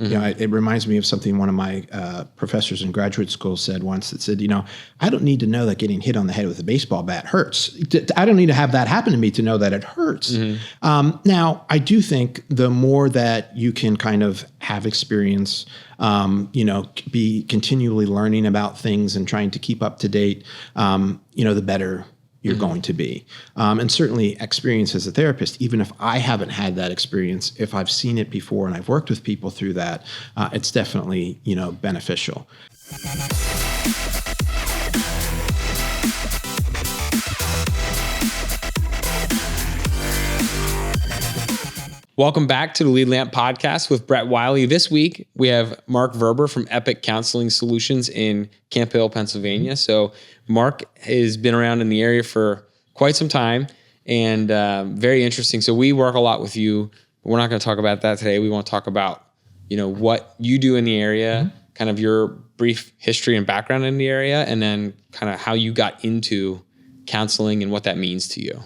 It reminds me of something one of my professors in graduate school said once that said, I don't need to know that getting hit on the head with a baseball bat hurts. I don't need to have that happen to me to know that it hurts. Now, I do think the more that you can kind of have experience, be continually learning about things and trying to keep up to date, the better you're going to be. And certainly experience as a therapist, even if I haven't had that experience, if I've seen it before and I've worked with people through that, it's definitely, beneficial. Welcome back to the Lead Lamp Podcast with Brett Wiley. This week, we have Mark Verber from Epic Counseling Solutions in Camp Hill, Pennsylvania. So Mark has been around in the area for quite some time and very interesting. So we work a lot with you, but we're not going to talk about that today. We want to talk about, what you do in the area, kind of your brief history and background in the area, and then kind of how you got into counseling and what that means to you.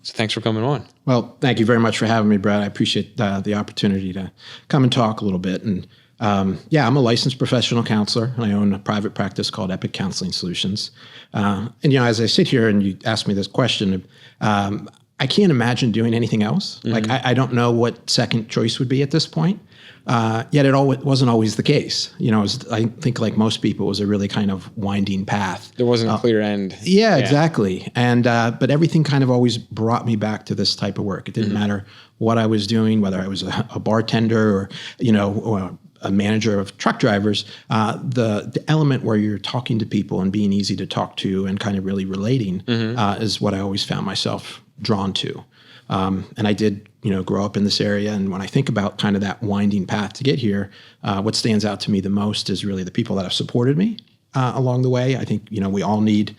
So thanks for coming on. Well, thank you very much for having me, Brad. I appreciate the opportunity to come and talk a little bit. And I'm a licensed professional counselor, and I own a private practice called Epic Counseling Solutions. As I sit here and you ask me this question, I can't imagine doing anything else. Like, I don't know what second choice would be at this point. Yet it wasn't always the case. I think like most people, it was a really kind of winding path. There wasn't a clear end. Yeah, exactly. And but everything kind of always brought me back to this type of work. It didn't matter what I was doing, whether I was a bartender or or a manager of truck drivers. The element where you're talking to people and being easy to talk to and kind of really relating is what I always found myself drawn to. And I did, grow up in this area. And when I think about kind of that winding path to get here, what stands out to me the most is really the people that have supported me along the way. I think, we all need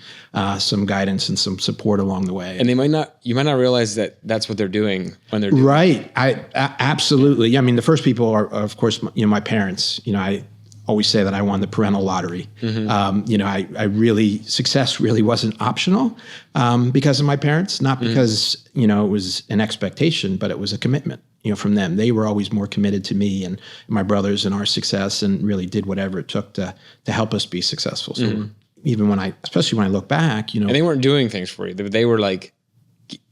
some guidance and some support along the way. And you might not realize that that's what they're doing when they're doing right. Absolutely. I mean, the first people are, of course, my parents. I always say that I won the parental lottery. Success really wasn't optional because of my parents, not because, it was an expectation, but it was a commitment, from them. They were always more committed to me and my brothers and our success and really did whatever it took to help us be successful. So even especially when I look back, And they weren't doing things for you. They were like,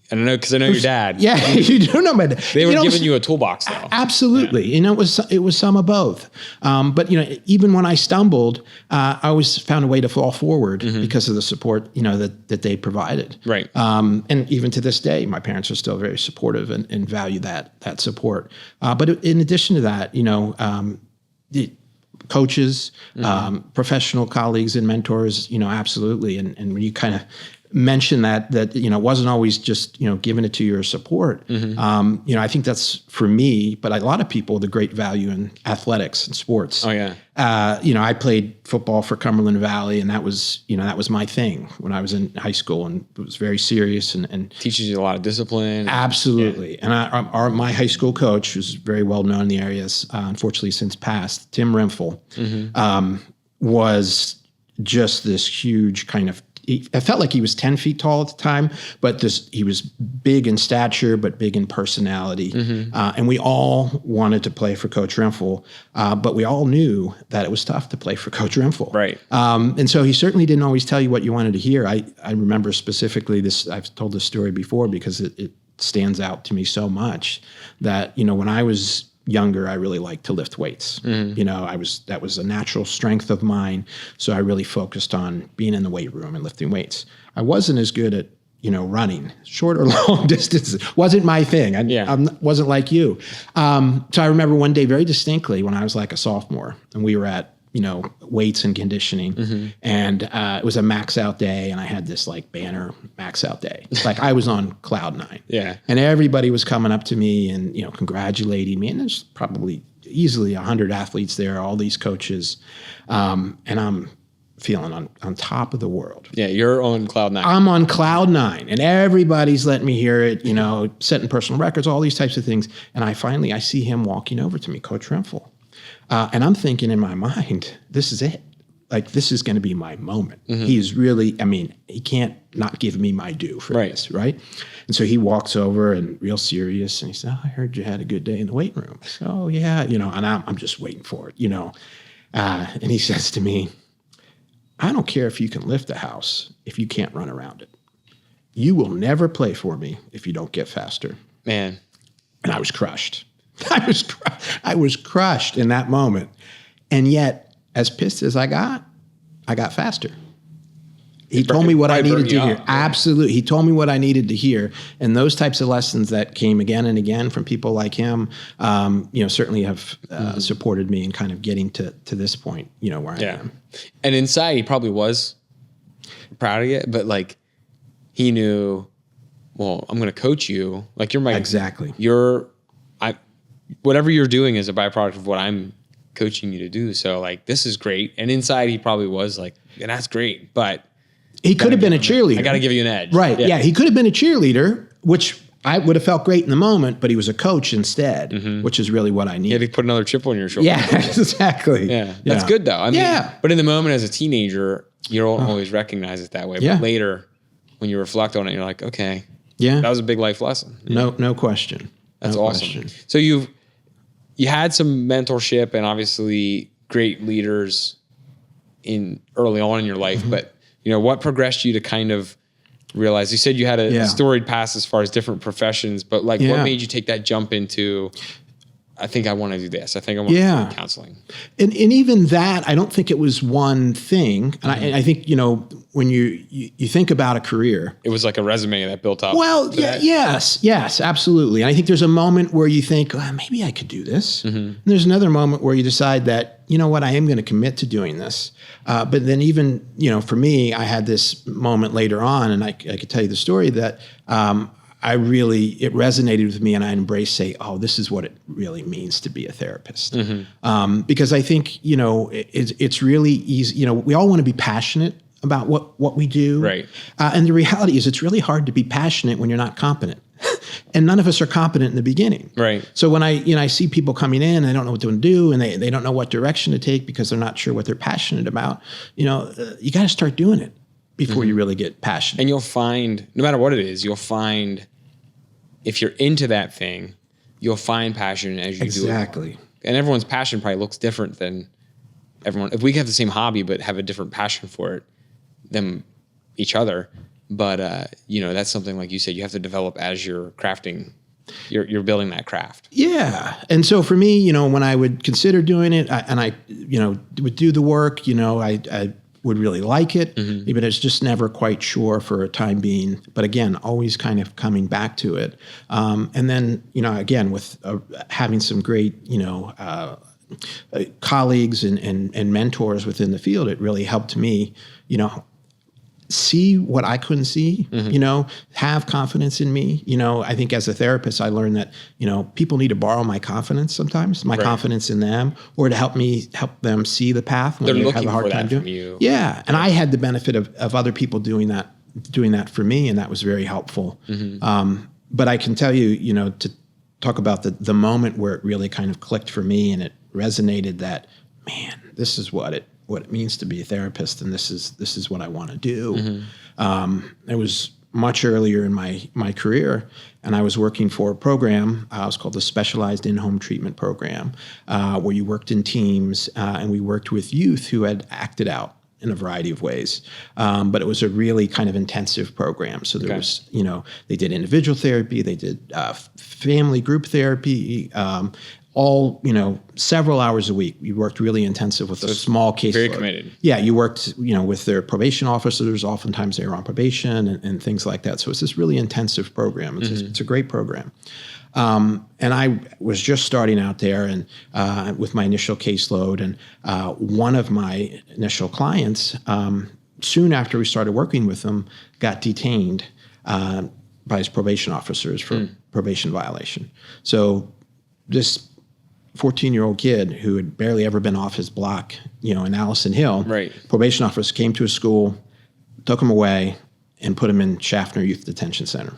I don't know, because I know your dad. Yeah, you do know my dad. They were giving you a toolbox, though. Absolutely. Yeah. It was some of both. But even when I stumbled, I always found a way to fall forward because of the support, that they provided. Right. And even to this day, my parents are still very supportive and value that support. But in addition to that, the coaches, professional colleagues and mentors, absolutely. And when you kind of mention that wasn't always just giving it to your support. I think that's for me, but a lot of people, the great value in athletics and sports. Oh yeah. I played football for Cumberland Valley, and that was my thing when I was in high school, and it was very serious and teaches you a lot of discipline. Absolutely. Yeah. And my high school coach, who's very well known in the areas, unfortunately since passed, Tim Rimfel, was just this huge kind of. I felt like he was 10 feet tall at the time, but he was big in stature, but big in personality. And we all wanted to play for Coach Rimfel, but we all knew that it was tough to play for Coach Rimfel. Right. And so he certainly didn't always tell you what you wanted to hear. I remember specifically this, I've told this story before because it stands out to me so much that, when I was younger, I really liked to lift weights. That was a natural strength of mine. So I really focused on being in the weight room and lifting weights. I wasn't as good at, running short or long distances. Wasn't my thing. I wasn't like you. So I remember one day very distinctly when I was like a sophomore and we were at, weights and conditioning. And it was a max out day. And I had this like banner max out day. It's like I was on cloud 9. Yeah. And everybody was coming up to me and, congratulating me. And there's probably easily 100 athletes there, all these coaches. And I'm feeling on top of the world. Yeah. You're on cloud 9. I'm on cloud 9 and everybody's letting me hear it, setting personal records, all these types of things. And I see him walking over to me, Coach Rimfel. And I'm thinking in my mind, this is it. like, this is going to be my moment. He's really, I mean, he can't not give me my due for this, right? And so he walks over and real serious, and he said, "Oh, I heard you had a good day in the weight room." I said, "Oh, yeah," and I'm just waiting for it, and he says to me, "I don't care if you can lift the house if you can't run around it. You will never play for me if you don't get faster." Man. And I was crushed. I was crushed in that moment. And yet, as pissed as I got faster. He told me what I needed to hear. Absolutely. He told me what I needed to hear. And those types of lessons that came again and again from people like him, certainly have supported me in kind of getting to this point, where I am. And inside, he probably was proud of it, but like he knew, well, I'm going to coach you. Like Exactly. Whatever you're doing is a byproduct of what I'm coaching you to do. So like, this is great. And inside he probably was like, yeah, that's great. But he could have been a cheerleader. I got to give you an edge. Right. Yeah. He could have been a cheerleader, which I would have felt great in the moment, but he was a coach instead, which is really what I need. Yeah, to put another chip on your shoulder. Yeah, exactly. Yeah. That's good though. I mean, but in the moment as a teenager, you don't always recognize it that way. But later when you reflect on it, you're like, okay, that was a big life lesson. No question. That's awesome. So you had some mentorship and obviously great leaders early on in your life, but what progressed you to kind of realize, you said you had a storied past as far as different professions, but like what made you take that jump into, I think I want to do this. I think I want to do counseling. And even that, I don't think it was one thing. And I think, when you think about a career, it was like a resume that built up. Well, yes, absolutely. And I think there's a moment where you think, maybe I could do this. And there's another moment where you decide that, I am going to commit to doing this. But then even, for me, I had this moment later on, and I could tell you the story that, it resonated with me, and I embraced this is what it really means to be a therapist. Because I think, it's really easy. We all want to be passionate about what we do. Right. And the reality is it's really hard to be passionate when you're not competent. And none of us are competent in the beginning. Right. So when I see people coming in and they don't know what to do, and they don't know what direction to take because they're not sure what they're passionate about, you got to start doing it before you really get passionate. And you'll find, no matter what it is, if you're into that thing, you'll find passion as you do it. Exactly. And everyone's passion probably looks different than everyone. If we have the same hobby but have a different passion for it than each other, but that's something, like you said, you have to develop as you're crafting. You're building that craft. Yeah. And so for me, when I would consider doing it, I would do the work, I would really like it, but it's just never quite sure for a time being. But again, always kind of coming back to it. And then, again, with having some great, colleagues and mentors within the field, it really helped me, see what I couldn't see, have confidence in me. I think as a therapist, I learned that, people need to borrow my confidence sometimes, my confidence in them, or to help them see the path when they have a hard time doing it. Yeah. And I had the benefit of other people doing that for me, and that was very helpful. But I can tell you, to talk about the moment where it really kind of clicked for me and it resonated that, man, this is what it means to be a therapist, and this is what I want to do. It was much earlier in my career, and I was working for a program. It was called the Specialized In-Home Treatment Program, where you worked in teams, and we worked with youth who had acted out in a variety of ways. But it was a really kind of intensive program. So there was, they did individual therapy, they did family group therapy, all, several hours a week. We worked really intensive with a small caseload. Very committed. Yeah, you worked, with their probation officers. Oftentimes they were on probation and things like that. So it's this really intensive program. It's a great program. And I was just starting out there and with my initial caseload. And one of my initial clients, soon after we started working with them, got detained by his probation officers for probation violation. So this 14-year-old kid who had barely ever been off his block, in Allison Hill, probation officers came to his school, took him away, and put him in Schaffner Youth Detention Center.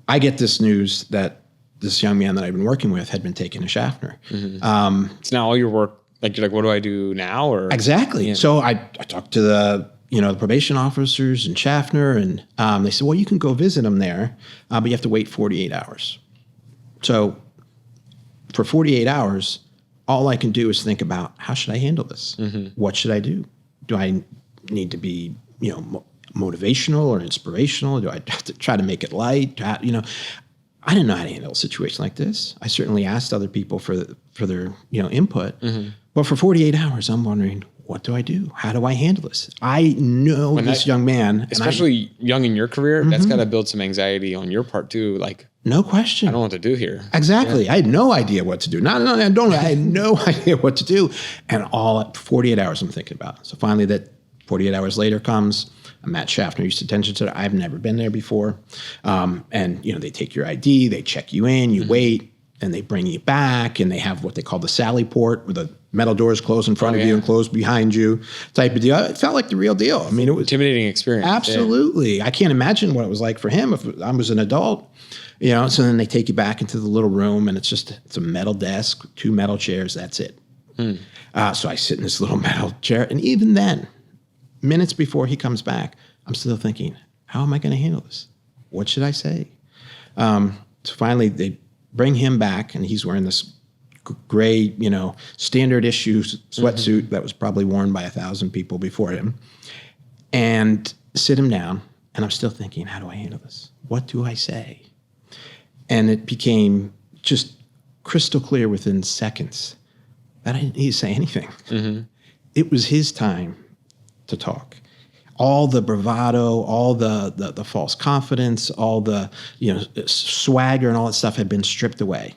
I get this news that this young man that I've been working with had been taken to Schaffner. So now all your work Like, you're like, what do I do now? Or Exactly. So I talked to the probation officers in Schaffner, and they said, well, you can go visit them there, but you have to wait 48 hours. So for 48 hours, all I can do is think about, how should I handle this? What should I do? Do I need to be, motivational or inspirational? Do I have to try to make it light? I didn't know how to handle a situation like this. I certainly asked other people for their input, but for 48 hours, I'm wondering, what do I do? How do I handle this? I know this young man, especially young in your career, that's got to build some anxiety on your part too. Like, no question. I don't know what to do here. Exactly. Yeah. I had no idea what to do. I had no idea what to do. And all 48 hours I'm thinking about. So finally that 48 hours later comes. I'm at Schaffner Youth Detention Center. I've never been there before. And, they take your ID, they check you in, you wait, and they bring you back, and they have what they call the Sally port, where the metal doors close in front of you and close behind you type of deal. It felt like the real deal. I mean, it was intimidating experience. Absolutely. Yeah. I can't imagine what it was like for him if I was an adult. So then they take you back into the little room, and it's a metal desk, 2 metal chairs. That's it. So I sit in this little metal chair, and even then, minutes before he comes back, I'm still thinking, how am I going to handle this? What should I say? So finally, they bring him back, and he's wearing this gray, standard issue sweatsuit that was probably worn by 1,000 people before him, and sit him down. And I'm still thinking, how do I handle this? What do I say? And it became just crystal clear within seconds that I didn't need to say anything. It was his time to talk. All the bravado, all the false confidence, all the swagger and all that stuff had been stripped away.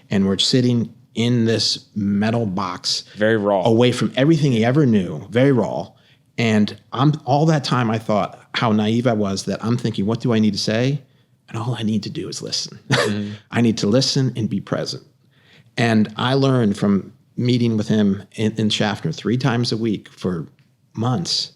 And we're sitting in this metal box, very raw, away from everything he ever knew, very raw. And all that time I thought how naive I was, that I'm thinking, what do I need to say? And all I need to do is listen. I need to listen and be present. And I learned from meeting with him in Schaffner 3 times a week for months,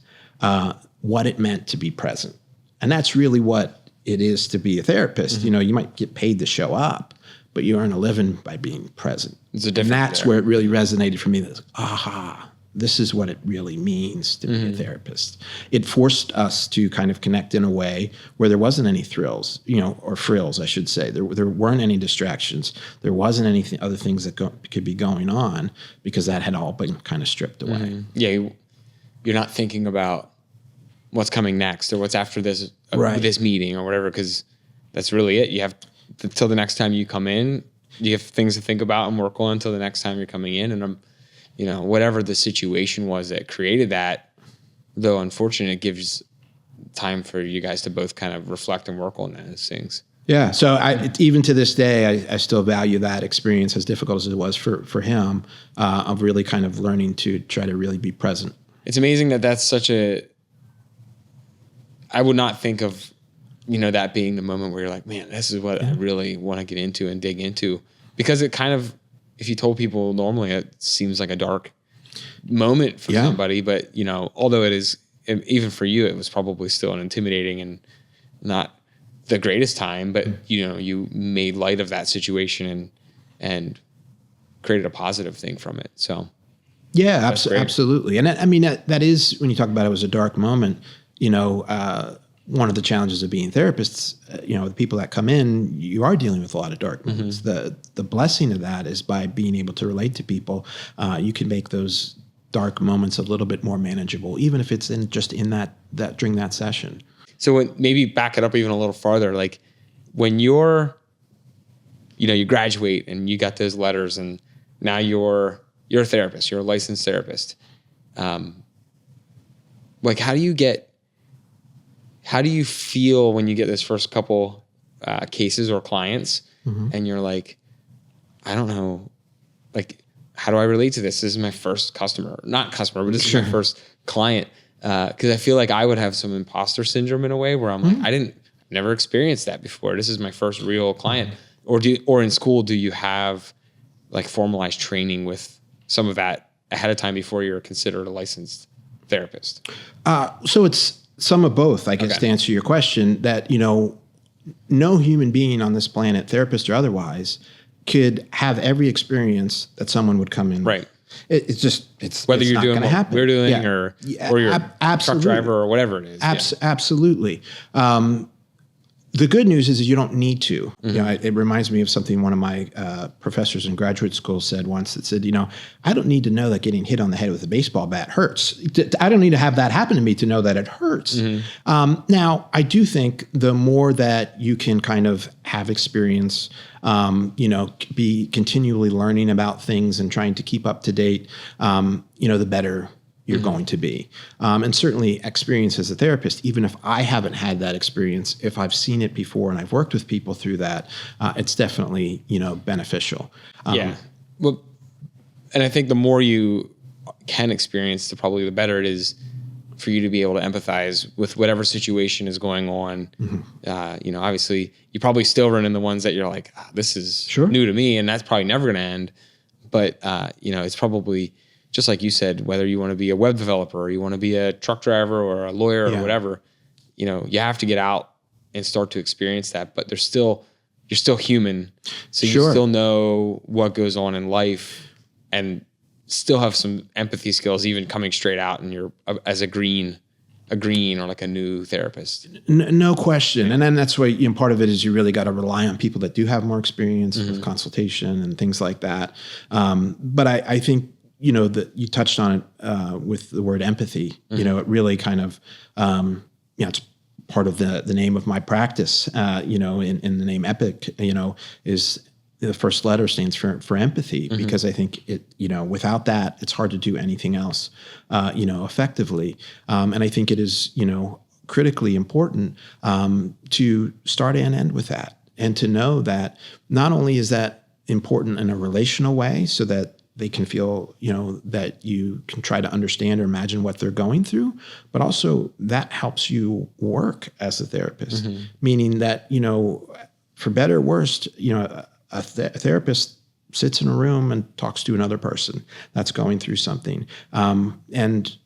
what it meant to be present. And that's really what it is to be a therapist. You might get paid to show up, but you earn a living by being present. And that's where it really resonated for me. That, aha, this is what it really means to be a therapist. It forced us to kind of connect in a way where there wasn't any thrills, or frills, I should say. There weren't any distractions. There wasn't any other things that could be going on, because that had all been kind of stripped away. Yeah, you're not thinking about what's coming next or what's after this this meeting or whatever, because that's really it. You have till the next time you come in. You have things to think about and work on until the next time you're coming in, and whatever the situation was that created that, though unfortunate, it gives time for you guys to both kind of reflect and work on those things. Yeah. So even to this day, I still value that experience, as difficult as it was for him, of really kind of learning to try to really be present. It's amazing that that's such I would not think of, that being the moment where you're like, man, this is what I really want to get into and dig into, because it kind of, if you told people normally, it seems like a dark moment for somebody, but although it is, even for you, it was probably still an intimidating and not the greatest time, but you made light of that situation and created a positive thing from it. So yeah, absolutely. And that is, when you talk about it was a dark moment, one of the challenges of being therapists, the people that come in, you are dealing with a lot of dark moments. The blessing of that is by being able to relate to people, you can make those dark moments a little bit more manageable, even if it's in that during that session. So maybe back it up even a little farther, like when you graduate and you got those letters and now you're a therapist, you're a licensed therapist. Like how do you feel when you get this first couple cases or clients and you're like, I don't know, like, how do I relate to this? This is my first not customer, but this is my first client. Cause I feel like I would have some imposter syndrome in a way where I'm like, never experienced that before. This is my first real client. Or in school, do you have like formalized training with some of that ahead of time before you're considered a licensed therapist? So it's some of both, I guess, to answer your question, that, no human being on this planet, therapist or otherwise, could have every experience that someone would come in. Right. It's whether it's you're not doing gonna what happen. we're doing Yeah. or Yeah, you're a truck absolutely. driver or whatever it is. Absolutely. The good news is you don't need to. You know, it reminds me of something one of my professors in graduate school said once that said, I don't need to know that getting hit on the head with a baseball bat hurts. I don't need to have that happen to me to know that it hurts. Now, I do think the more that you can kind of have experience, be continually learning about things and trying to keep up to date, the better you're going to be. And certainly experience as a therapist, even if I haven't had that experience, if I've seen it before and I've worked with people through that, it's definitely, beneficial. Yeah. Well, and I think the more you can experience, the better it is for you to be able to empathize with whatever situation is going on. Obviously you probably still run into the ones that you're like, this is new to me and that's probably never going to end. But, it's probably, just like you said, whether you want to be a web developer or you want to be a truck driver or a lawyer or whatever, you have to get out and start to experience that. But you're still human. So you still know what goes on in life and still have some empathy skills, even coming straight out and you're as a green or like a new therapist. No question. And then that's why part of it is you really got to rely on people that do have more experience with consultation and things like that. But I think, that you touched on it with the word empathy. It really kind of, it's part of the name of my practice. In the name Epic, is the first letter stands for empathy because I think it, without that, it's hard to do anything else, effectively. And I think it is, critically important to start and end with that, and to know that not only is that important in a relational way, so that they can feel, that you can try to understand or imagine what they're going through, but also that helps you work as a therapist, meaning that, for better or worse, a therapist sits in a room and talks to another person that's going through something. And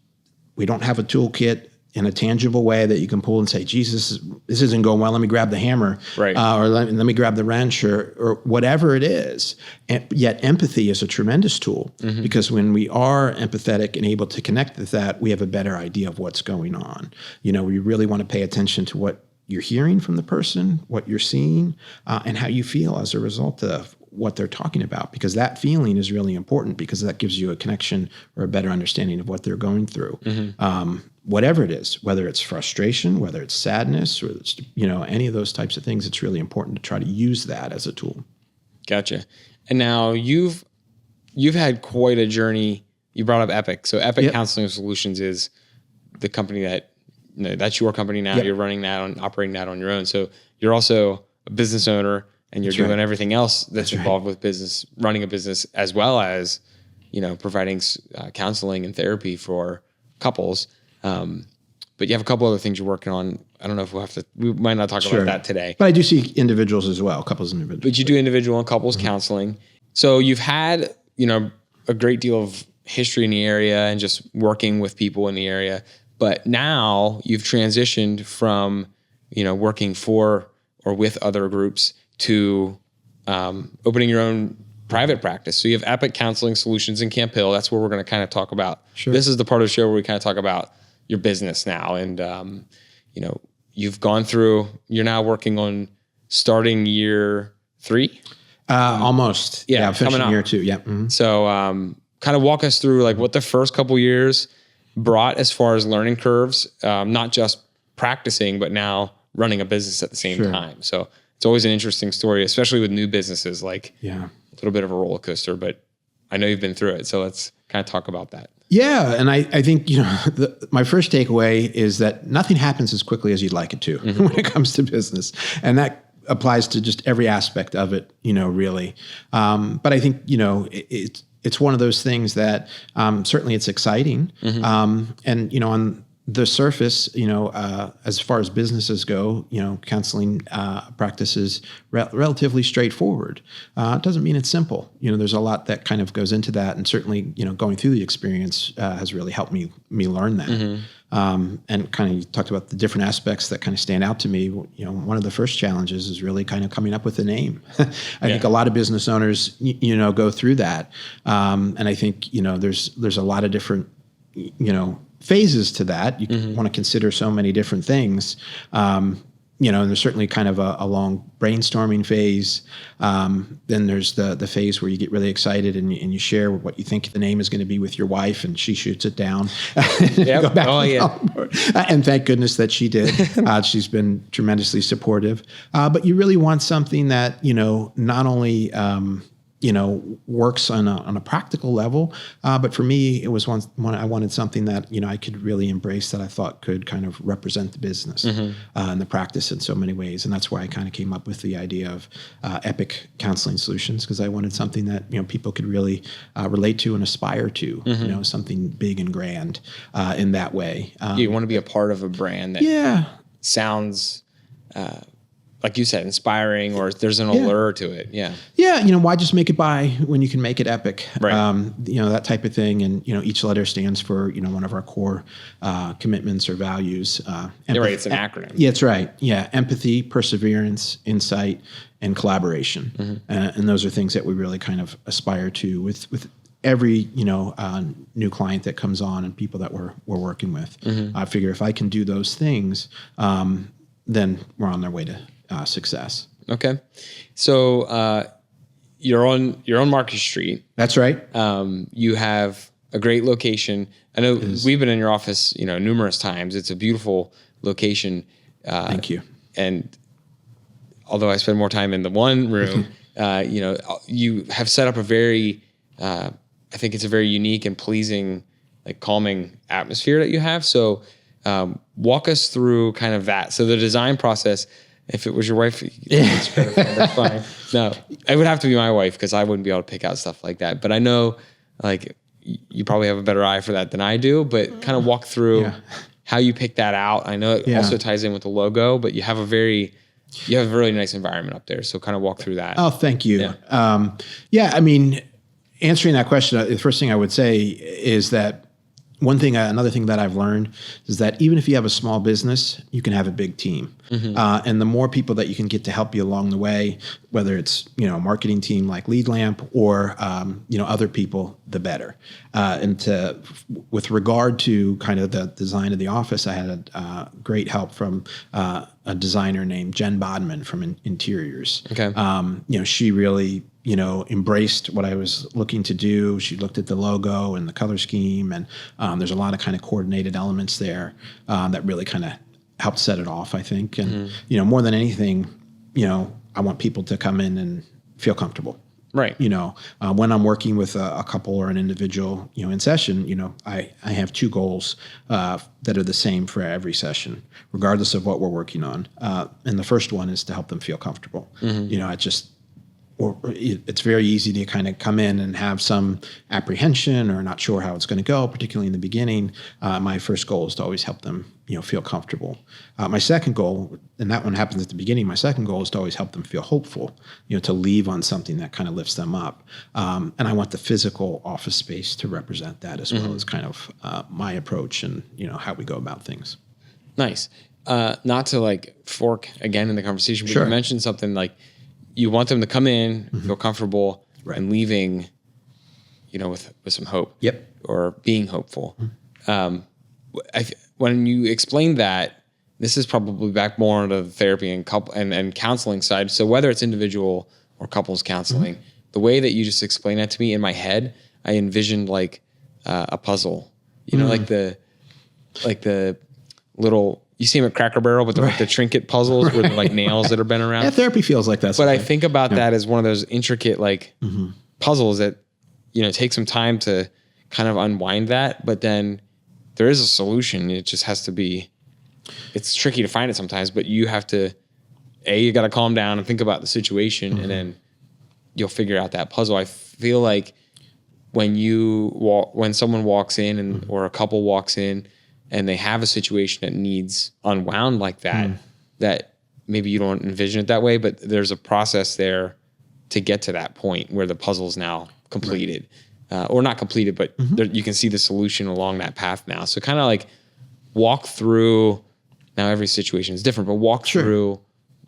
we don't have a toolkit in a tangible way that you can pull and say, Jesus, this isn't going well. Let me grab the hammer, right. Or let me grab the wrench, or whatever it is. And yet empathy is a tremendous tool because when we are empathetic and able to connect with that, we have a better idea of what's going on. We really want to pay attention to what you're hearing from the person, what you're seeing, and how you feel as a result of what they're talking about, because that feeling is really important because that gives you a connection or a better understanding of what they're going through. Whatever it is, whether it's frustration, whether it's sadness, or it's, any of those types of things, it's really important to try to use that as a tool. Gotcha. And now you've had quite a journey. You brought up Epic. So Epic Counseling Solutions is the company that's your company now. You're running that operating that on your own. So you're also a business owner and you're doing everything else that's involved with business, running a business, as well as, providing counseling and therapy for couples. But you have a couple other things you're working on. I don't know if we might not talk about that today. But I do see individuals as well, couples and individuals. But you do individual and couples counseling. So you've had, a great deal of history in the area and just working with people in the area. But now you've transitioned from, working for or with other groups to opening your own private practice. So you have Epic Counseling Solutions in Camp Hill. That's where we're going to kind of talk about. This is the part of the show where we kind of talk about your business now. And, you've gone through, you're now working on starting year 3. Almost. Yeah. Finishing year 2. Yeah. So kind of walk us through like what the first couple years brought as far as learning curves, not just practicing, but now running a business at the same time. So it's always an interesting story, especially with new businesses, like a little bit of a roller coaster, but I know you've been through it. So let's kind of talk about that. Yeah. And I think, my first takeaway is that nothing happens as quickly as you'd like it to when it comes to business. And that applies to just every aspect of it, really. But I think, it's one of those things that certainly it's exciting. And, on the surface, as far as businesses go, counseling practices relatively straightforward. It doesn't mean it's simple. There's a lot that kind of goes into that, and certainly, going through the experience has really helped me learn that. And kind of you talked about the different aspects that kind of stand out to me. One of the first challenges is really kind of coming up with a name. I think a lot of business owners, go through that, and I think there's a lot of different phases to that. You want to consider so many different things. And there's certainly kind of a long brainstorming phase. Then there's the phase where you get really excited and you share what you think the name is going to be with your wife, and she shoots it down. Go back and thank goodness that she did. She's been tremendously supportive. But you really want something that, not only works on a practical level. But for me, it was one I wanted something that, I could really embrace, that I thought could kind of represent the business and the practice in so many ways. And that's why I kind of came up with the idea of Epic Counseling Solutions, because I wanted something that, people could really relate to and aspire to, something big and grand in that way. You want to be a part of a brand that sounds like you said, inspiring, or there's an allure to it. Yeah. Why just make it by when you can make it epic? Right. That type of thing. And, each letter stands for, one of our core commitments or values. It's an acronym. Yeah, that's right. Yeah. Empathy, perseverance, insight, and collaboration. And those are things that we really kind of aspire to with every, new client that comes on and people that we're working with. I figure if I can do those things, then we're on their way to success. Okay. So you're on Market Street. That's right. You have a great location. I know we've been in your office, numerous times. It's a beautiful location. Thank you. And although I spend more time in the one room, you have set up a very, I think it's a very unique and pleasing, like calming atmosphere that you have. So walk us through kind of that. So the design process, if it was your wife, that's fine. No, it would have to be my wife, because I wouldn't be able to pick out stuff like that. But I know, like, you probably have a better eye for that than I do. But kind of walk through how you pick that out. I know it also ties in with the logo, but you have a really nice environment up there. So kind of walk through that. Oh, thank you. I mean, answering that question, the first thing I would say is that another thing that I've learned is that even if you have a small business, you can have a big team. And the more people that you can get to help you along the way, whether it's, a marketing team like Lead Lamp or, other people, the better. With regard to kind of the design of the office, I had great help from a designer named Jen Bodman from Interiors. Okay. She really embraced what I was looking to do. She looked at the logo and the color scheme, and there's a lot of kind of coordinated elements there that really kind of helped set it off, I think. And, more than anything, I want people to come in and feel comfortable. Right. When I'm working with a couple or an individual, in session, I have two goals that are the same for every session, regardless of what we're working on. And the first one is to help them feel comfortable. It's very easy to kind of come in and have some apprehension or not sure how it's going to go, particularly in the beginning. My first goal is to always help them, feel comfortable. My second goal, and that one happens at the beginning, my second goal is to always help them feel hopeful, to leave on something that kind of lifts them up. And I want the physical office space to represent that as well as kind of my approach and, how we go about things. Nice. Not to like fork again in the conversation, but Sure. you mentioned something like, you want them to come in, feel comfortable, and leaving, with some hope. Yep. Or being hopeful. When you explained that, this is probably back more on the therapy and counseling side. So whether it's individual or couples counseling, the way that you just explained that to me in my head, I envisioned like a puzzle. Like the little. You see them at Cracker Barrel, but the trinket puzzles with like nails that are bent around. Yeah, therapy feels like that. But I think about that as one of those intricate puzzles that, take some time to kind of unwind that. But then there is a solution. It just has to be, it's tricky to find it sometimes, but you have to, you got to calm down and think about the situation and then you'll figure out that puzzle. I feel like when someone walks in or a couple walks in, and they have a situation that needs unwound like that, that maybe you don't envision it that way, but there's a process there to get to that point where the puzzle is now completed, or not completed, but there, you can see the solution along that path now. So kind of like walk through, now every situation is different, but walk through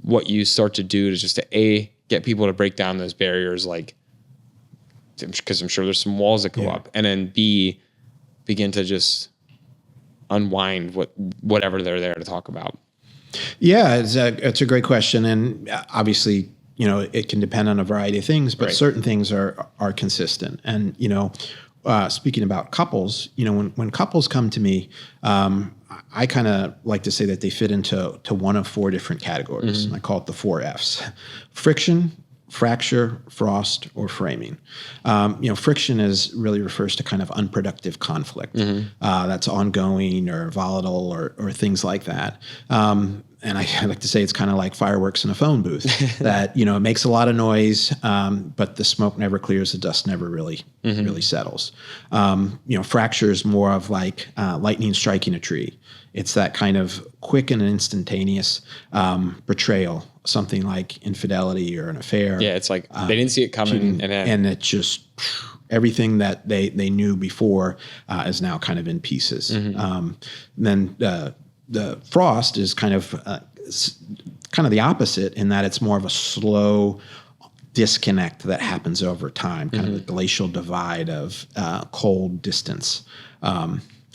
what you start to do to just to get people to break down those barriers, like, because I'm sure there's some walls that go up, and then B, begin to just unwind whatever they're there to talk about. Yeah, it's a great question. And obviously, it can depend on a variety of things, but certain things are consistent. And, speaking about couples, when couples come to me, I kind of like to say that they fit into one of four different categories. And I call it the 4 F's: friction, fracture, frost, or framing. Friction really refers to kind of unproductive conflict that's ongoing or volatile or things like that. And I like to say it's kind of like fireworks in a phone booth that, it makes a lot of noise, but the smoke never clears, the dust never really settles. Fracture is more of like lightning striking a tree. It's that kind of quick and instantaneous betrayal, something like infidelity or an affair. Yeah, it's like they didn't see it coming. And it just, everything that they knew before is now kind of in pieces. Then the frost is kind of the opposite, in that it's more of a slow disconnect that happens over time, kind of the glacial divide of cold distance.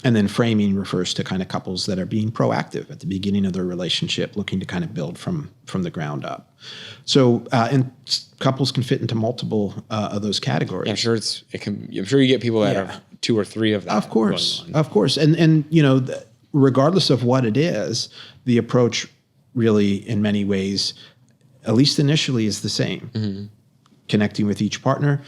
And then framing refers to kind of couples that are being proactive at the beginning of their relationship, looking to kind of build from the ground up. So, and couples can fit into multiple of those categories. Yeah, I'm sure I'm sure you get people that have 2 or 3 of that. Of course. And regardless of what it is, the approach really, in many ways, at least initially, is the same. Connecting with each partner,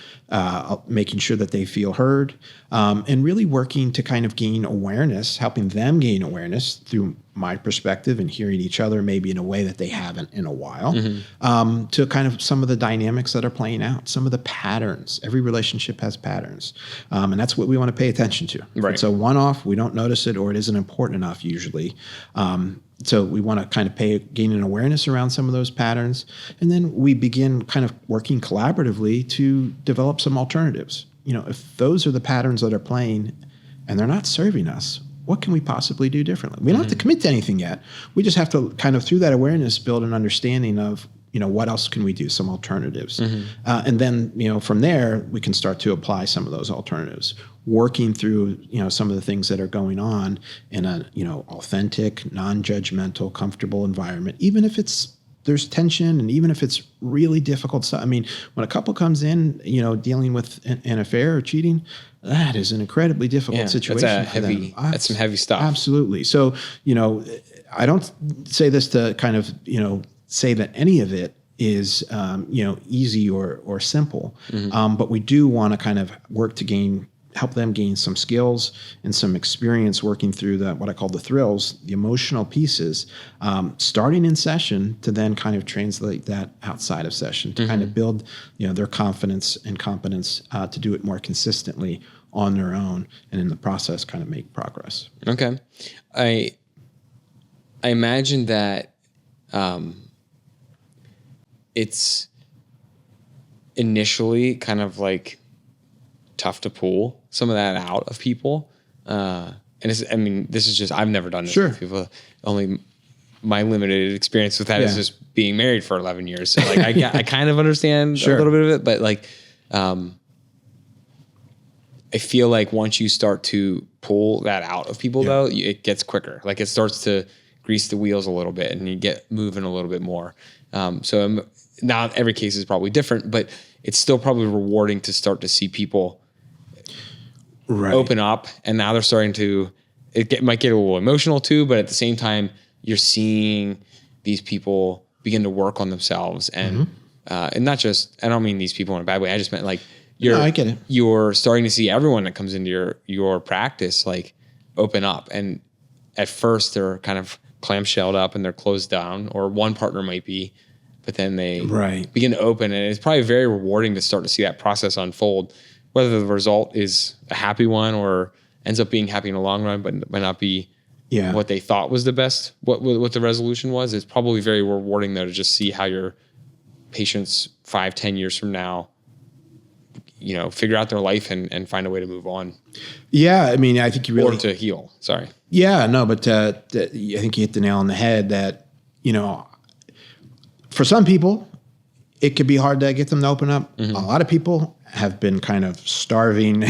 making sure that they feel heard, and really working to kind of gain awareness, helping them gain awareness through my perspective and hearing each other maybe in a way that they haven't in a while, to kind of some of the dynamics that are playing out, some of the patterns. Every relationship has patterns, and that's what we want to pay attention to. If it's a one-off, we don't notice it, or it isn't important enough usually. So we want to kind of gain an awareness around some of those patterns. And then we begin kind of working collaboratively to develop some alternatives. If those are the patterns that are playing and they're not serving us, what can we possibly do differently? We don't have to commit to anything yet. We just have to kind of, through that awareness, build an understanding of, what else can we do, some alternatives. And then, from there, we can start to apply some of those alternatives, working through, some of the things that are going on in a, authentic, non-judgmental, comfortable environment, even if there's tension, and even if it's really difficult stuff. I mean, when a couple comes in, dealing with an affair or cheating, that is an incredibly difficult situation for them. That's some heavy stuff. Absolutely. So, I don't say this to kind of, say that any of it is, easy or simple. But we do want to kind of work to help them gain some skills and some experience working through what I call the thrills, the emotional pieces, starting in session, to then kind of translate that outside of session, to kind of build, their confidence and competence to do it more consistently on their own, and in the process kind of make progress. Okay. I imagine that it's initially kind of like tough to pull some of that out of people. And this is just, I've never done this with people. Only my limited experience with that is just being married for 11 years. So like, I kind of understand a little bit of it, but like, I feel like once you start to pull that out of people though, it gets quicker. Like it starts to grease the wheels a little bit and you get moving a little bit more. Not every case is probably different, but it's still probably rewarding to start to see people open up, and now they're starting to, might get a little emotional too, but at the same time, you're seeing these people begin to work on themselves, and not just, I don't mean these people in a bad way. I just meant like, I get it. You're starting to see everyone that comes into your practice, like open up. And at first they're kind of clamshelled up and they're closed down, or one partner might be, but then they begin to open, and it's probably very rewarding to start to see that process unfold, whether the result is a happy one or ends up being happy in the long run, but might not be what they thought was the best, what the resolution was. It's probably very rewarding though to just see how your patients 5-10 years from now, figure out their life and find a way to move on. Yeah. I mean, I think you really, or to heal. Sorry. Yeah, no, but I think you hit the nail on the head that, for some people, it could be hard to get them to open up. Mm-hmm. A lot of people have been kind of starving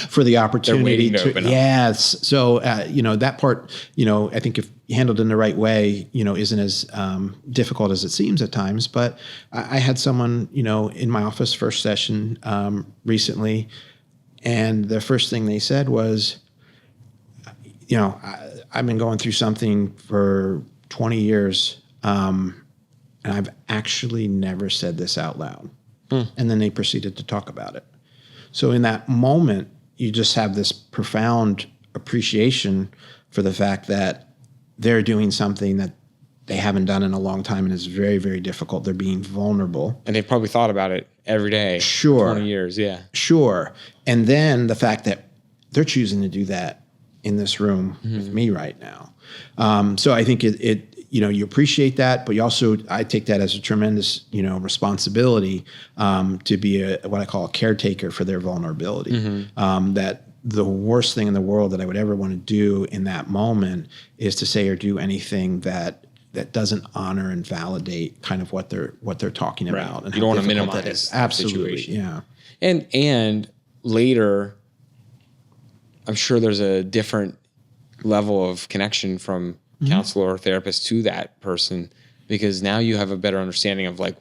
for the opportunity to open up. Yes. So, that part, I think if handled in the right way, isn't as difficult as it seems at times. But I had someone, in my office first session recently, and the first thing they said was, I've been going through something for 20 years, and I've actually never said this out loud. And then they proceeded to talk about it. So in that moment, you just have this profound appreciation for the fact that they're doing something that they haven't done in a long time, and it's very, very difficult. They're being vulnerable. And they've probably thought about it every day. Sure. 20 years, yeah. Sure. And then the fact that they're choosing to do that in this room with me right now. So I think it you appreciate that, but you also, I take that as a tremendous, responsibility to be what I call a caretaker for their vulnerability. That the worst thing in the world that I would ever want to do in that moment is to say or do anything that doesn't honor and validate kind of what they're talking about. Right. And you don't want to minimize the situation. Yeah. And later, I'm sure there's a different level of connection from counselor or therapist to that person, because now you have a better understanding of like,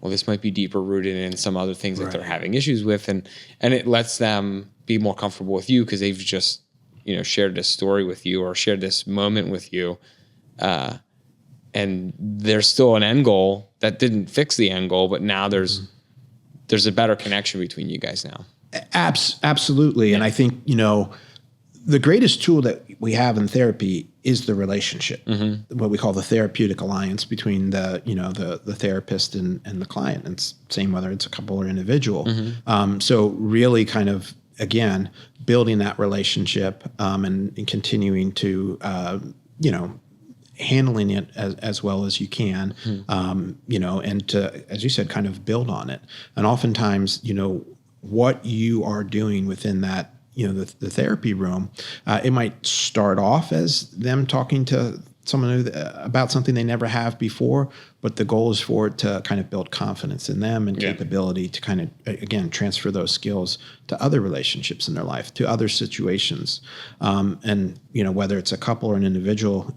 well, this might be deeper rooted in some other things that they're having issues with. And it lets them be more comfortable with you because they've just, shared this story with you or shared this moment with you. And there's still an end goal that didn't fix the end goal, but now there's a better connection between you guys now. Absolutely. Yeah. And I think, the greatest tool that we have in therapy is the relationship, what we call the therapeutic alliance between the therapist and the client. And it's same whether it's a couple or individual. So really kind of, again, building that relationship and continuing to, handling it as well as you can, and to, as you said, kind of build on it. And oftentimes, what you are doing within that, the therapy room, it might start off as them talking to someone about something they never have before, but the goal is for it to kind of build confidence in them and capability to kind of, again, transfer those skills to other relationships in their life, to other situations. And, whether it's a couple or an individual,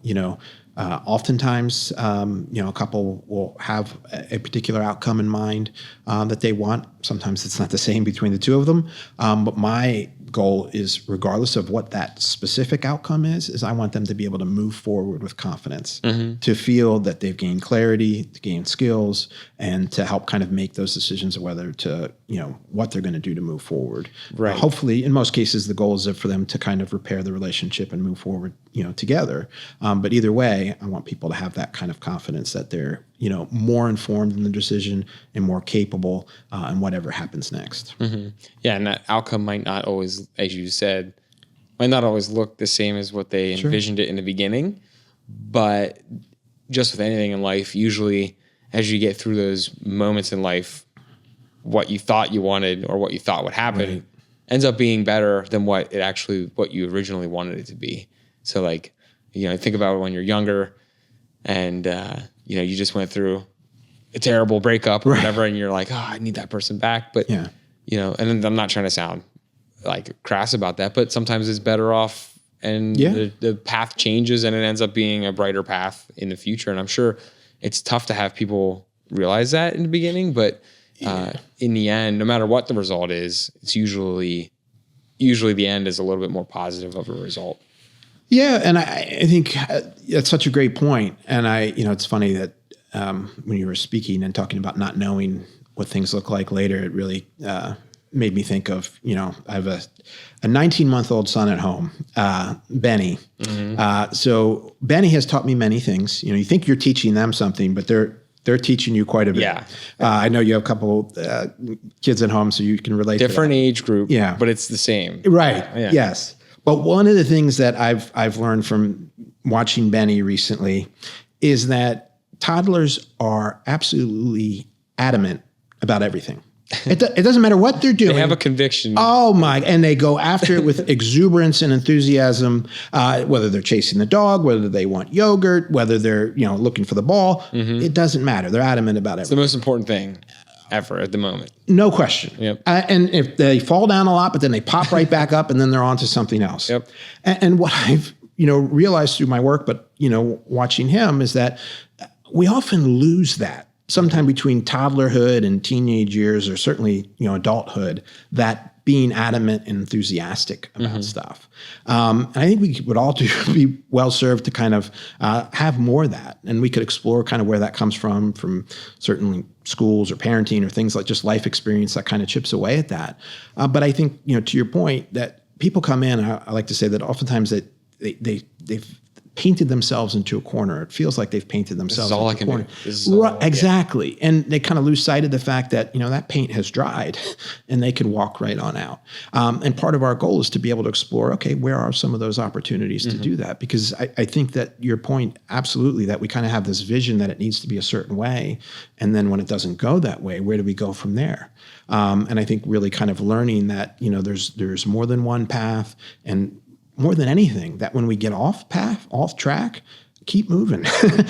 oftentimes, a couple will have a particular outcome in mind that they want. Sometimes it's not the same between the two of them. But my goal is, regardless of what that specific outcome is I want them to be able to move forward with confidence, to feel that they've gained clarity, to gain skills, and to help kind of make those decisions of whether to, what they're going to do to move forward. Right. Hopefully, in most cases, the goal is for them to kind of repair the relationship and move forward, together. But either way, I want people to have that kind of confidence that they're, more informed in the decision and more capable in whatever happens next. Yeah, and that outcome might not always, as you said, might not always look the same as what they envisioned it in the beginning. But just with anything in life, usually as you get through those moments in life, what you thought you wanted or what you thought would happen ends up being better than what you originally wanted it to be. So like, think about when you're younger and, you just went through a terrible breakup or whatever, and you're like, oh, I need that person back. But, and then I'm not trying to sound like crass about that, but sometimes it's better off and the path changes and it ends up being a brighter path in the future. And I'm sure it's tough to have people realize that in the beginning, but in the end, no matter what the result is, it's usually the end is a little bit more positive of a result. Yeah, and I think that's such a great point. And it's funny that when you were speaking and talking about not knowing what things look like later, it really made me think of, I have a 19-month-old son at home, Benny. So Benny has taught me many things. You think you're teaching them something, but they're teaching you quite a bit. Yeah. I know you have a couple kids at home, so you can relate. Different age group, yeah, but it's the same. Right. Yeah. Yes. But one of the things that I've learned from watching Benny recently is that toddlers are absolutely adamant about everything. It doesn't matter what they're doing. They have a conviction. Oh my! And they go after it with exuberance and enthusiasm. Whether they're chasing the dog, whether they want yogurt, whether they're looking for the ball, it doesn't matter. They're adamant about It's the everything. most important thing ever at the moment. No question. Yep. And if they fall down a lot, but then they pop right back up, and then they're on to something else. Yep. And what I've realized through my work, but watching him, is that we often lose that sometime between toddlerhood and teenage years, or certainly adulthood, that being adamant and enthusiastic about stuff. And I think we would all be well served to kind of have more of that, and we could explore kind of where that comes from certainly schools or parenting or things like just life experience that kind of chips away at that. But I think to your point, that people come in, I like to say that oftentimes that they've painted themselves into a corner. It feels like they've painted themselves into a corner. This is all I can do. Exactly. And they kind of lose sight of the fact that, that paint has dried and they can walk right on out. And part of our goal is to be able to explore, okay, where are some of those opportunities to do that? Because I think that your point, absolutely, that we kind of have this vision that it needs to be a certain way. And then when it doesn't go that way, where do we go from there? And I think really kind of learning that, there's more than one path, and more than anything, that when we get off track, keep moving.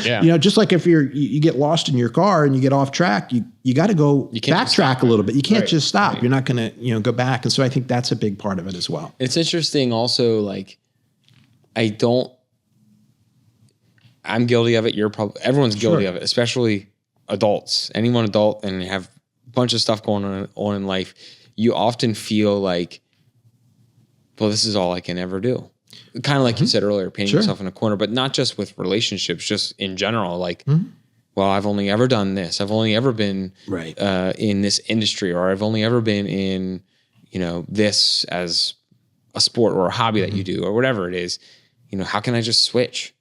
Yeah. Just like if you get lost in your car and you get off track, you got to go backtrack a little bit. You can't just stop. Right. You're not going to, go back. And so I think that's a big part of it as well. It's interesting also, like, I'm guilty of it. Everyone's guilty of it, especially adults. Anyone adult and have a bunch of stuff going on in life, you often feel like, well, this is all I can ever do. Kind of like you said earlier, painting yourself in a corner, but not just with relationships, just in general. Like, well, I've only ever done this. I've only ever been in this industry, or I've only ever been in, this as a sport or a hobby that you do, or whatever it is. How can I just switch?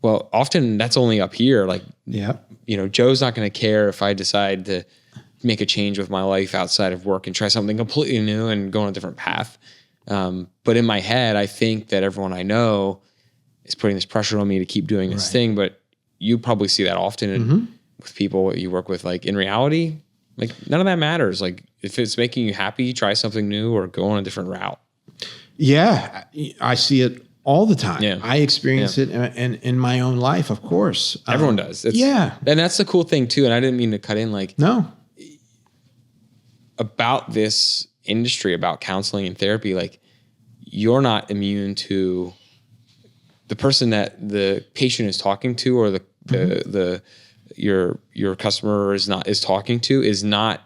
Well, often that's only up here. Like, Joe's not going to care if I decide to make a change with my life outside of work and try something completely new and go on a different path. But in my head, I think that everyone I know is putting this pressure on me to keep doing this thing. But you probably see that often with people you work with. Like, in reality, like, none of that matters. Like, if it's making you happy, try something new or go on a different route. Yeah, I see it all the time. Yeah. I experience it in my own life, of course. Everyone does. And that's the cool thing too. And I didn't mean to cut in, like, no, about this industry, about counseling and therapy. Like, you're not immune to the person that the patient is talking to, or your customer is talking to, is not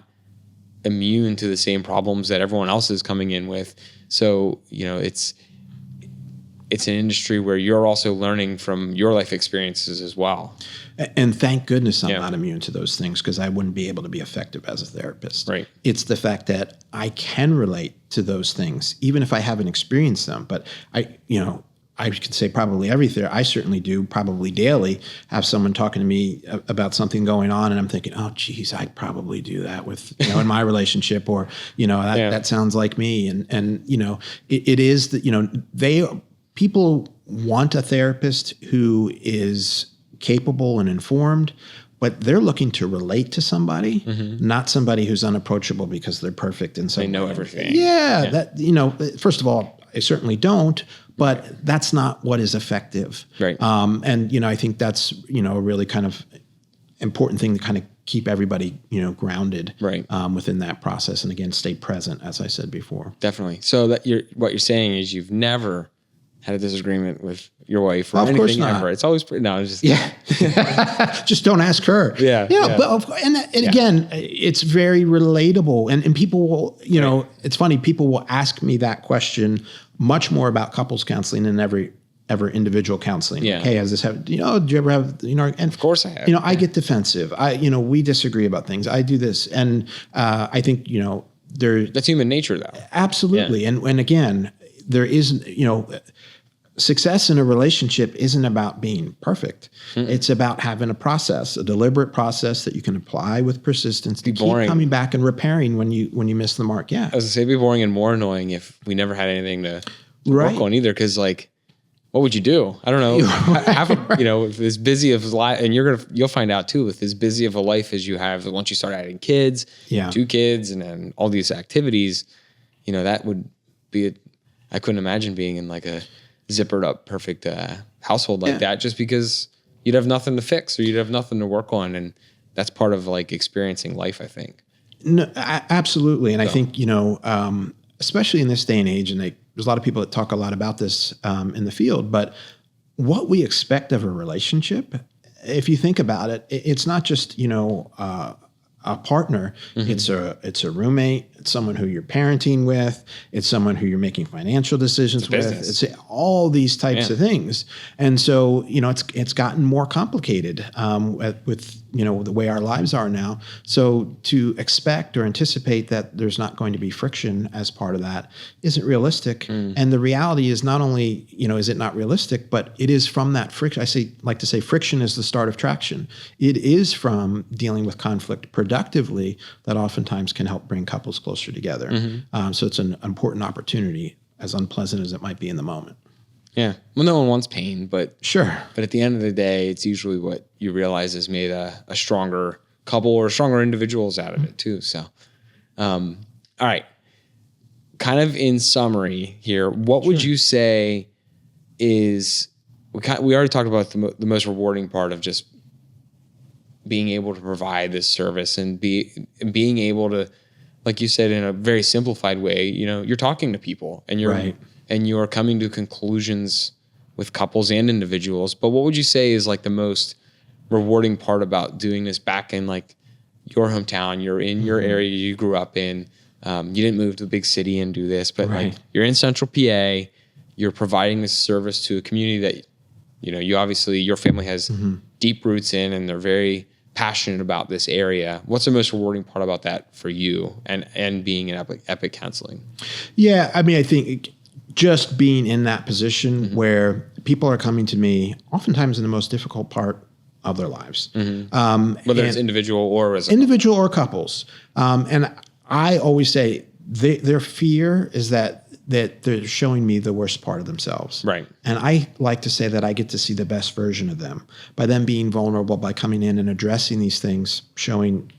immune to the same problems that everyone else is coming in with. So, it's an industry where you're also learning from your life experiences as well. And thank goodness I'm not immune to those things, because I wouldn't be able to be effective as a therapist. Right. It's the fact that I can relate to those things, even if I haven't experienced them. But I could say probably I certainly do, probably daily, have someone talking to me about something going on, and I'm thinking, oh, geez, I'd probably do that with, in my relationship, or, that sounds like me. And it is that, people want a therapist who is capable and informed, but they're looking to relate to somebody, not somebody who's unapproachable because they're perfect and they know everything. Yeah, that first of all, I certainly don't, but that's not what is effective. Right. And I think that's a really kind of important thing to kind of keep everybody grounded within that process, and again, stay present, as I said before. Definitely. So that what you're saying is you've never had a disagreement with your wife or of anything not. Ever. It's always just just don't ask her. Yeah. But again, it's very relatable, and people will, it's funny, people will ask me that question much more about couples counseling than ever individual counseling. Yeah. Hey, has this happened? Do you ever have, and of course I have. I get defensive. We disagree about things. I do this. And I think, that's human nature though. Absolutely. Yeah. And again, there isn't, success in a relationship isn't about being perfect. It's about having a process, a deliberate process that you can apply with persistence to keep coming back and repairing when you miss the mark. Yeah. I was gonna say, it'd be boring and more annoying if we never had anything to Right. work on either. Cause like, what would you do? I don't know. With as busy of life, and you'll find out too, with as busy of a life as you have, once you start adding kids, 2 kids, and then all these activities, that would be I couldn't imagine being in like a zippered up, perfect household like that, just because you'd have nothing to fix or you'd have nothing to work on. And that's part of like experiencing life, I think. No, absolutely. And I think, especially in this day and age, and there's a lot of people that talk a lot about this in the field, but what we expect of a relationship, if you think about it, it's not just, a partner. Mm-hmm. It's a roommate. It's someone who you're parenting with. It's someone who you're making financial decisions with. It's all these types of things. And so, it's gotten more complicated with the way our lives are now. So to expect or anticipate that there's not going to be friction as part of that isn't realistic. And the reality is not only, is it not realistic, but it is from that friction. Like to say friction is the start of traction. It is from dealing with conflict productively that oftentimes can help bring couples closer together. So it's an important opportunity, as unpleasant as it might be in the moment. Yeah. Well, no one wants pain, but sure. But at the end of the day, it's usually what you realize has made a stronger couple or stronger individuals out of it too. So, all right. Kind of in summary here, what would you say is, we already talked about the most rewarding part of just being able to provide this service and being able to, like you said, in a very simplified way, you're talking to people and you're coming to conclusions with couples and individuals. But what would you say is like the most rewarding part about doing this back in like your hometown? You're in your area you grew up in. You didn't move to a big city and do this, but like you're in Central PA. You're providing this service to a community that, you obviously, your family has deep roots in, and they're very passionate about this area. What's the most rewarding part about that for you and being in Epic Counseling? Yeah, I mean, I think just being in that position where people are coming to me, oftentimes in the most difficult part of their lives. Whether it's individual or as individual or couples. And I always say their fear is that they're showing me the worst part of themselves. Right. And I like to say that I get to see the best version of them by them being vulnerable, by coming in and addressing these things, showing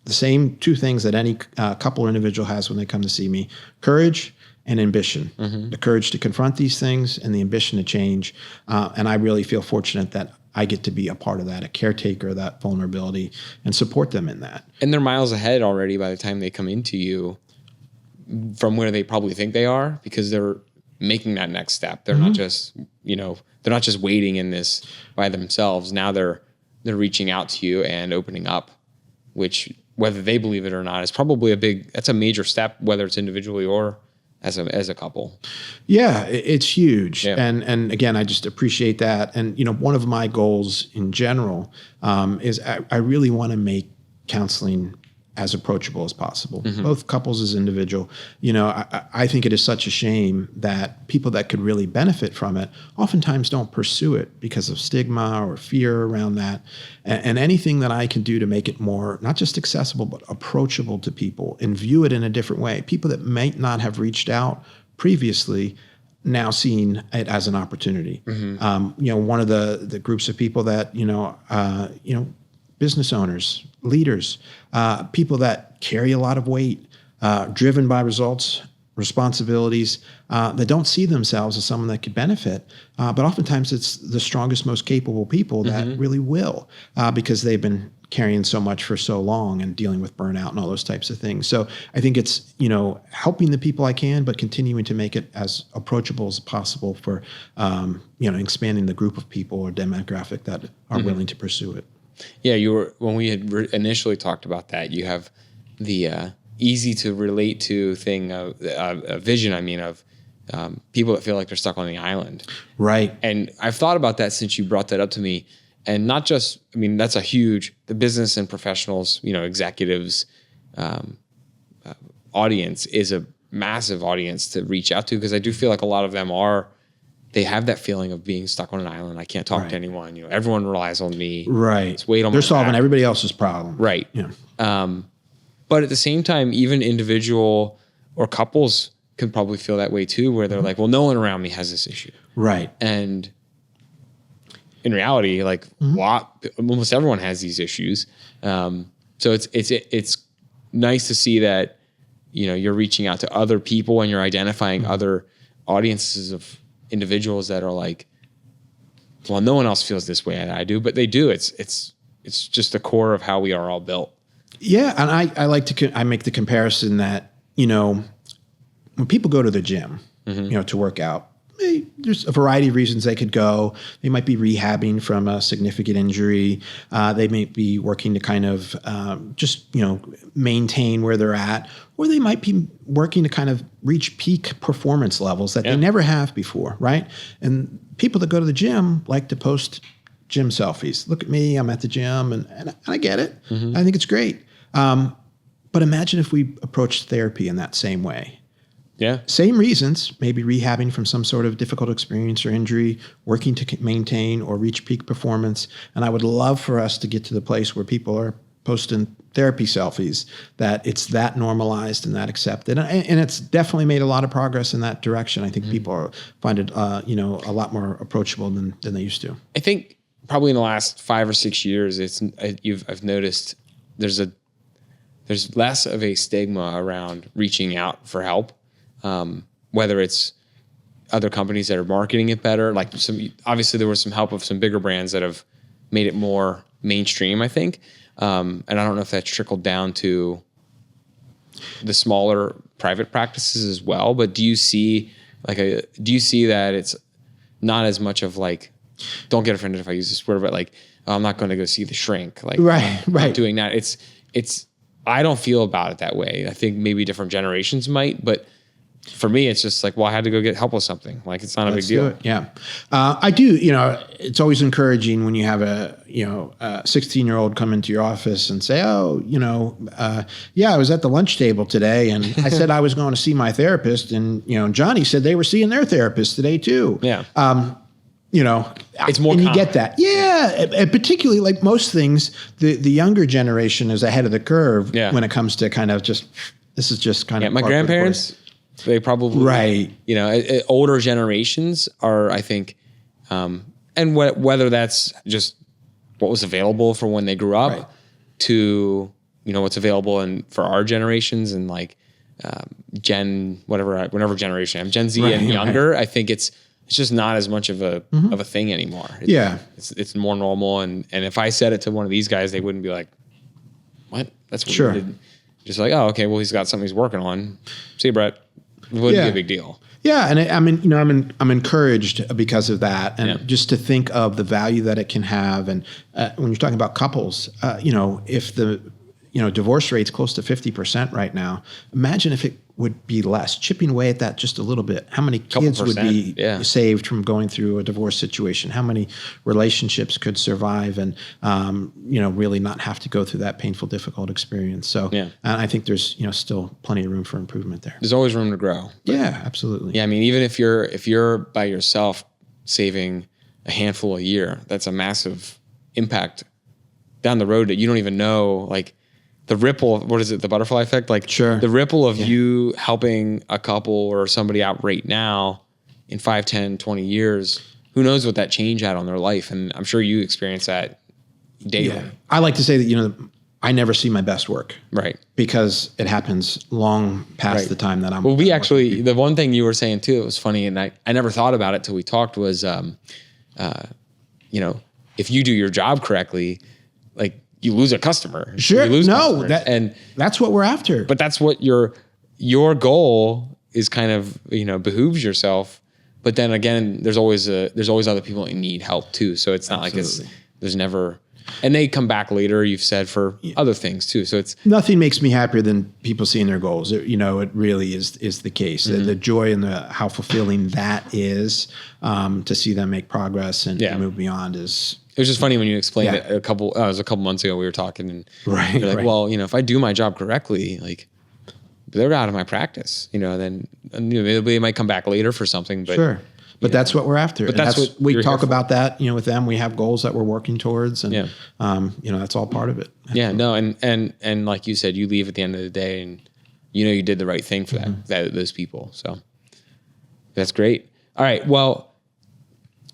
the same 2 things that any couple or individual has when they come to see me: courage and ambition. The courage to confront these things and the ambition to change. And I really feel fortunate that I get to be a part of that, a caretaker of that vulnerability, and support them in that. And they're miles ahead already by the time they come into you from where they probably think they are, because they're making that next step. They're not just, they're not just waiting in this by themselves. Now they're reaching out to you and opening up, which, whether they believe it or not, is probably that's a major step, whether it's individually or as a couple. Yeah, it's huge. Yeah. And again, I just appreciate that. And, one of my goals in general is I really want to make counseling as approachable as possible, both couples as individual. I think it is such a shame that people that could really benefit from it oftentimes don't pursue it because of stigma or fear around that. And anything that I can do to make it more, not just accessible, but approachable to people and view it in a different way. People that might not have reached out previously, now seeing it as an opportunity. One of the groups of people that, business owners, leaders, people that carry a lot of weight, driven by results, responsibilities, that don't see themselves as someone that could benefit. But oftentimes it's the strongest, most capable people that really will, because they've been carrying so much for so long and dealing with burnout and all those types of things. So I think it's, helping the people I can, but continuing to make it as approachable as possible for, expanding the group of people or demographic that are willing to pursue it. Yeah, when we had initially talked about that, you have the easy to relate to thing, a vision, of people that feel like they're stuck on the island. Right. And I've thought about that since you brought that up to me. And not just, that's the business and professionals, executives audience is a massive audience to reach out to, because I do feel like a lot of them they have that feeling of being stuck on an island. I can't talk to anyone. Everyone relies on me. Right. It's weight on They're solving back. Everybody else's problem. Right. Yeah. But at the same time, even individual or couples could probably feel that way too, where they're like, well, no one around me has this issue. Right. And in reality, like almost everyone has these issues. So it's nice to see that, you're reaching out to other people and you're identifying other audiences of individuals that are like, well, no one else feels this way I do, but they do. It's just the core of how we are all built. Yeah. And I like to, I make the comparison that, when people go to the gym, to work out, there's a variety of reasons they could go. They might be rehabbing from a significant injury. They may be working to kind of just, maintain where they're at, or they might be working to kind of reach peak performance levels that they never have before, right? And people that go to the gym like to post gym selfies. Look at me, I'm at the gym, and I get it. I think it's great. But imagine if we approached therapy in that same way. Yeah. Same reasons, maybe rehabbing from some sort of difficult experience or injury, working to maintain or reach peak performance. And I would love for us to get to the place where people are posting therapy selfies, that it's that normalized and that accepted. And it's definitely made a lot of progress in that direction. I think people find it, a lot more approachable than they used to. I think probably in the last 5 or 6 years, I've noticed there's less of a stigma around reaching out for help. Whether it's other companies that are marketing it better, like obviously there was some help of some bigger brands that have made it more mainstream, I think. And I don't know if that's trickled down to the smaller private practices as well, but do you see that it's not as much of like, don't get offended if I use this word, but like, I'm not going to go see the shrink. Like, right. Doing that. It's, I don't feel about it that way. I think maybe different generations might, but for me, it's just like, well, I had to go get help with something. Like, it's not a big deal. Yeah. I do, it's always encouraging when you have a 16-year-old come into your office and say, oh, I was at the lunch table today and I said I was going to see my therapist, and, Johnny said they were seeing their therapist today too. Yeah. It's more, and you get that. Yeah. And particularly, like most things, the younger generation is ahead of the curve when it comes to kind of this is just kind of my grandparents. They probably, older generations are, I think, and whether that's just what was available for when they grew up to, what's available for our generations and like whatever generation I'm, Gen Z and younger, I think it's just not as much of a thing anymore. It's more normal. And if I said it to one of these guys, they wouldn't be like, what? That's weird. Sure. Just like, oh, okay, well, he's got something he's working on. See you, Brett. It wouldn't be a big deal. Yeah, and I'm encouraged because of that, and just to think of the value that it can have. And when you're talking about couples, if the divorce rate's close to 50% right now, imagine if it would be less, chipping away at that just a little bit. How many kids would be saved from going through a divorce situation? How many relationships could survive and, really not have to go through that painful, difficult experience? So I think there's, still plenty of room for improvement there. There's always room to grow. Yeah, absolutely. Yeah. I mean, even if you're by yourself saving a handful a year, that's a massive impact down the road that you don't even know, like, the ripple, what is it? The butterfly effect? Like the ripple of you helping a couple or somebody out right now in 5, 10, 20 years, who knows what that change had on their life. And I'm sure you experience that daily. Yeah. I like to say that, I never see my best work. Right. Because it happens long past the time that I'm. Well, the one thing you were saying too, it was funny. And I never thought about it till we talked was, if you do your job correctly, like, you lose a customer. Sure. That's what we're after. But that's what your goal is, kind of, behooves yourself. But then again, there's always other people that need help too. So it's not like there's never, and they come back later, you've said, for other things too. So it's nothing makes me happier than people seeing their goals. It really is the case. The joy and how fulfilling that is, to see them make progress and move beyond is. It was just funny when you explained it it was a couple months ago we were talking, and you're like, well, if I do my job correctly, like, they're out of my practice, then maybe they might come back later for something, but but that's what we're after. But that's what we talk about that, with them. We have goals that we're working towards, and that's all part of it. Absolutely. Yeah, no. And like you said, you leave at the end of the day and you did the right thing for those people. So that's great. All right. Well,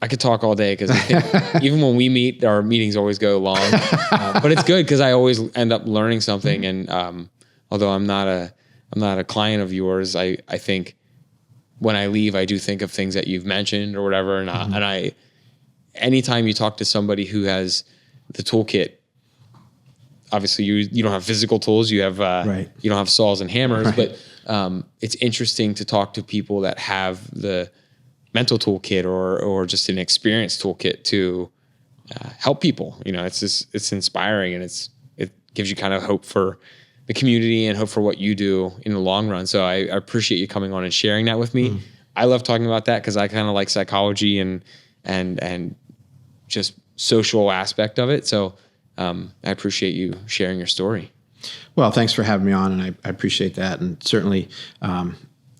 I could talk all day because I think even when we meet, our meetings always go long, but it's good because I always end up learning something. And although I'm not a client of yours, I think when I leave, I do think of things that you've mentioned or whatever. And I anytime you talk to somebody who has the toolkit, obviously you don't have physical tools, you have you don't have saws and hammers, but it's interesting to talk to people that have the mental toolkit or just an experience toolkit to help people. It's inspiring, and it gives you kind of hope for the community and hope for what you do in the long run. So I appreciate you coming on and sharing that with me. I love talking about that because I kind of like psychology and just social aspect of it. So I appreciate you sharing your story. Well, thanks for having me on, and I appreciate that. And certainly,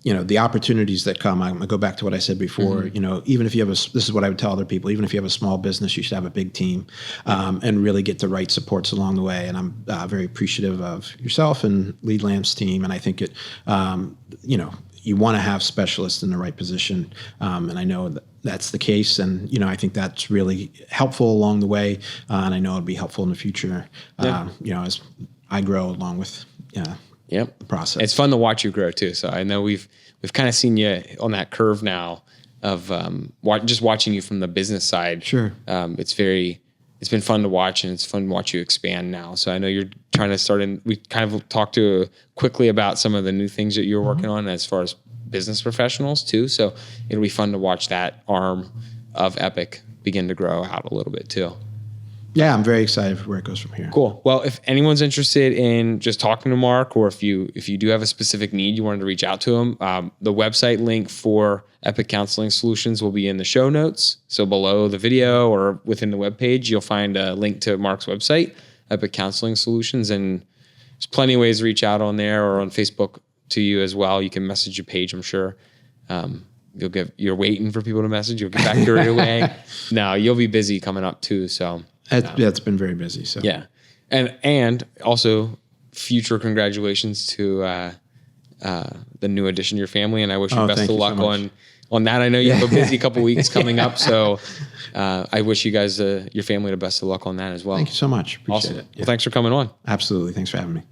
the opportunities that come, I'm going to go back to what I said before, even if you have this is what I would tell other people, even if you have a small business, you should have a big team and really get the right supports along the way. And I'm very appreciative of yourself and Lead Lamp's team. And I think you want to have specialists in the right position. And I know that's the case. And, I think that's really helpful along the way. And I know it'll be helpful in the future, as I grow along with the process. It's fun to watch you grow too. So I know we've kind of seen you on that curve now of just watching you from the business side. Sure. It's been fun to watch, and it's fun to watch you expand now. So I know you're trying to start we kind of talked quickly about some of the new things that you're working on as far as business professionals too. So it'll be fun to watch that arm of Epic begin to grow out a little bit too. Yeah, I'm very excited for where it goes from here. Cool. Well, if anyone's interested in just talking to Mark, or if you do have a specific need, you wanted to reach out to him, the website link for Epic Counseling Solutions will be in the show notes. So below the video or within the webpage, you'll find a link to Mark's website, Epic Counseling Solutions. And there's plenty of ways to reach out on there or on Facebook to you as well. You can message your page, I'm sure. You're waiting for people to message. You'll get back to it right away. No, you'll be busy coming up too. So it's been very busy. So yeah, and also future congratulations to the new addition to your family, and I wish you best of luck on that. I know you have a busy couple weeks coming up, so I wish you guys your family the best of luck on that as well. Thank you so much. Appreciate it. Yeah. Well, thanks for coming on. Absolutely. Thanks for having me.